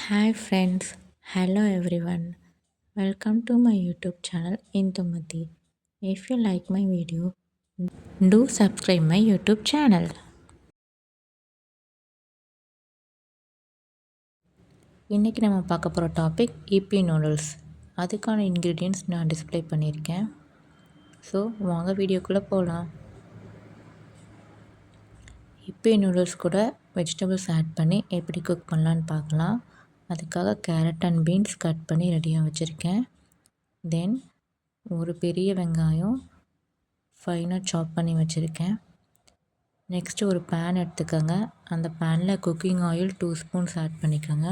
Hi friends, hello everyone. Welcome to my YouTube channel Indumati. If you like my video, do subscribe my YouTube channel. இன்றைக்கி நம்ம பார்க்க போகிற topic ஈப்பி noodles. அதுக்கான ingredients நான் display பண்ணியிருக்கேன். So வாங்க வீடியோக்குள்ளே போகலாம். ஈப்பி நூடுல்ஸ் கூட வெஜிடபிள்ஸ் ஆட் பண்ணி எப்படி குக் பண்ணலான்னு பார்க்கலாம். அதுக்காக கேரட் அண்ட் பீன்ஸ் கட் பண்ணி ரெடியாக வச்சுருக்கேன். தென் ஒரு பெரிய வெங்காயம் ஃபைனாக சாப் பண்ணி வச்சுருக்கேன். நெக்ஸ்ட்டு ஒரு பேன் எடுத்துக்கோங்க. அந்த பேனில் குக்கிங் ஆயில் 2 ஸ்பூன்ஸ் ஆட் பண்ணிக்கோங்க.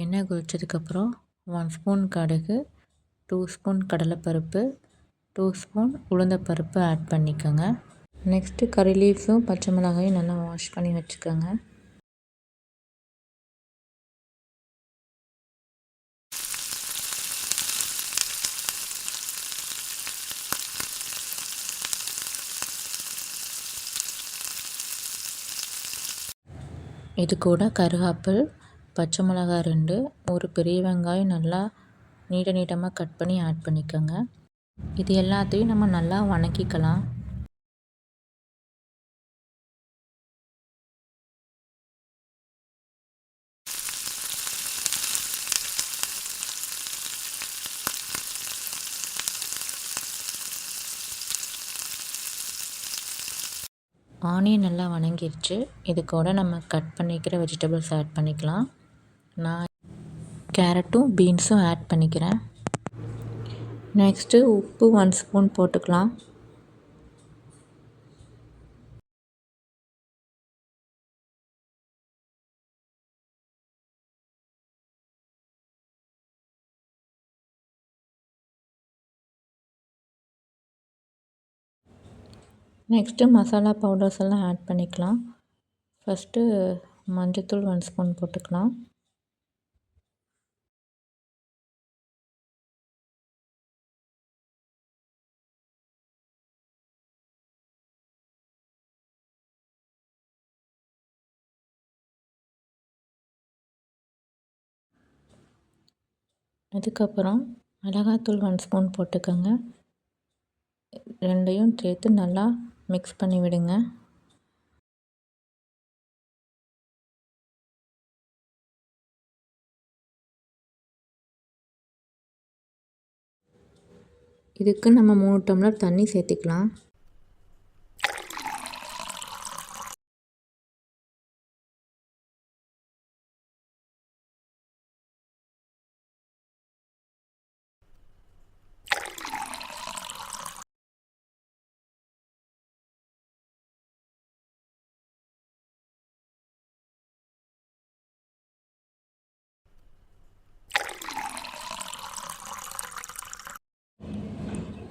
எண்ணெய் கொதிச்சதுக்கப்புறம் 1 ஸ்பூன் கடுகு, 2 ஸ்பூன் கடலைப்பருப்பு, 2 ஸ்பூன் உளுந்தப்பருப்பு ஆட் பண்ணிக்கோங்க. நெக்ஸ்ட்டு கறி லீவ்ஸும் பச்சை மிளகாயும் நல்லா வாஷ் பண்ணி வச்சுக்கோங்க. இது கூட கருவேப்பில், பச்சை மிளகாய் 2, ஒரு பெரிய வெங்காயம் நல்லா நீட்டமாக கட் பண்ணி ஆட் பண்ணிக்கோங்க. இது எல்லாத்தையும் நம்ம நல்லா வணக்கிக்கலாம். ஆனியன் நல்லா வணங்கிடுச்சு. இது கூட நம்ம கட் பண்ணிக்கிற வெஜிடபிள்ஸ் ஆட் பண்ணிக்கலாம். நான் கேரட்டும் பீன்ஸும் ஆட் பண்ணிக்கிறேன். நெக்ஸ்ட்டு உப்பு 1 ஸ்பூன் போட்டுக்கலாம். நெக்ஸ்ட்டு மசாலா பவுடர்ஸ் எல்லாம் ஆட் பண்ணிக்கலாம். ஃபஸ்ட்டு மஞ்சள்தூள் 1 ஸ்பூன் போட்டுக்கலாம். அதுக்கப்புறம் மிளகாத்தூள் 1 ஸ்பூன் போட்டுக்கோங்க. ரெண்டையும் சேர்த்து நல்லா மிக்ஸ் பண்ணி விடுங்க. இதுக்கு நம்ம 3 டம்ளர் தண்ணி சேர்த்திக்கலாம்.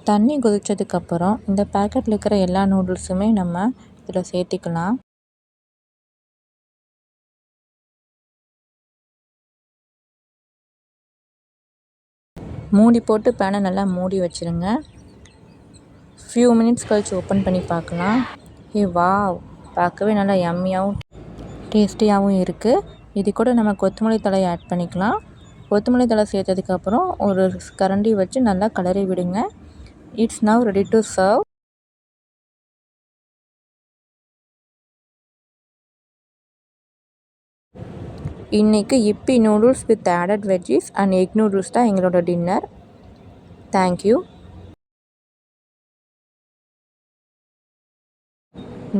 தண்ணி கொதிச்சதுக்கப்புறம் இந்த பேக்கெட்டில் இருக்கிற எல்லா நூடுல்ஸுமே நம்ம இதில் சேர்த்திக்கலாம். மூடி போட்டு பேனை நல்லா மூடி வச்சுருங்க. ஃபியூ மினிட்ஸ் கழித்து ஓப்பன் பண்ணி பார்க்கலாம். வாவ், பார்க்கவே நல்லா யம்மியாகவும் டேஸ்டியாகவும் இருக்குது. இது கூட நம்ம கொத்தமல்லி தழையை ஆட் பண்ணிக்கலாம். கொத்தமல்லி தழை சேர்த்ததுக்கப்புறம் ஒரு கரண்டி வச்சு நல்லா கிளறி விடுங்க. It's now ready to serve. இன்றைக்கி Yippee noodles with added veggies and egg noodles தான் எங்களோட dinner. Thank you.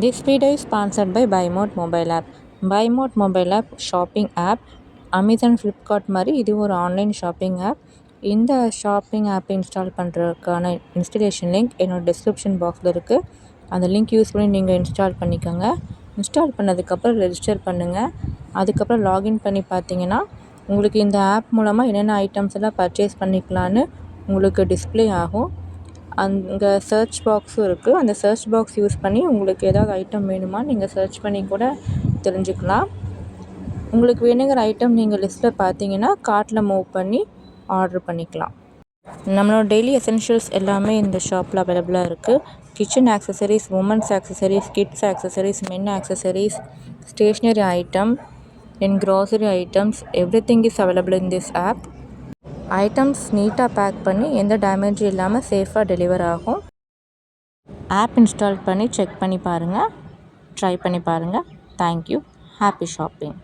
This video is sponsored by BuyMode mobile app. BuyMode mobile app shopping app. Amazon, Flipkart மாதிரி இது ஒரு ஆன்லைன் ஷாப்பிங் ஆப். இந்த shopping ஆப்பை install பண்ணுறதுக்கான installation link என்னோடய description பாக்ஸில் இருக்குது. அந்த லிங்க் யூஸ் பண்ணி நீங்கள் இன்ஸ்டால் பண்ணிக்கோங்க. இன்ஸ்டால் பண்ணதுக்கப்புறம் ரெஜிஸ்டர் பண்ணுங்கள். அதுக்கப்புறம் லாகின் பண்ணி பார்த்தீங்கன்னா உங்களுக்கு இந்த ஆப் மூலமாக என்னென்ன ஐட்டம்ஸ் எல்லாம் பர்ச்சேஸ் பண்ணிக்கலான்னு உங்களுக்கு டிஸ்ப்ளே ஆகும். அங்கே சர்ச் பாக்ஸும் இருக்குது. அந்த சர்ச் பாக்ஸ் யூஸ் பண்ணி உங்களுக்கு ஏதாவது ஐட்டம் வேணுமா நீங்கள் சர்ச் பண்ணி கூட தெரிஞ்சுக்கலாம். உங்களுக்கு வேணுங்கிற ஐட்டம் நீங்கள் லிஸ்ட்டில் பார்த்தீங்கன்னா கார்ட்டில் மூவ் பண்ணி ஆர்டர் பண்ணிக்கலாம். நம்மளோட டெய்லி எசென்ஷியல்ஸ் எல்லாமே இந்த ஷாப்பில் அவைலபிளாக இருக்குது. kitchen accessories, women's accessories, kids accessories, men accessories, stationery item, and grocery items. Everything is available in this app. Items நீட்டாக பேக் பண்ணி எந்த டேமேஜும் இல்லாமல் சேஃபாக டெலிவர் ஆகும். ஆப் இன்ஸ்டால் பண்ணி செக் பண்ணி பாருங்கள், ட்ரை பண்ணி பாருங்கள். தேங்க்யூ. Happy shopping.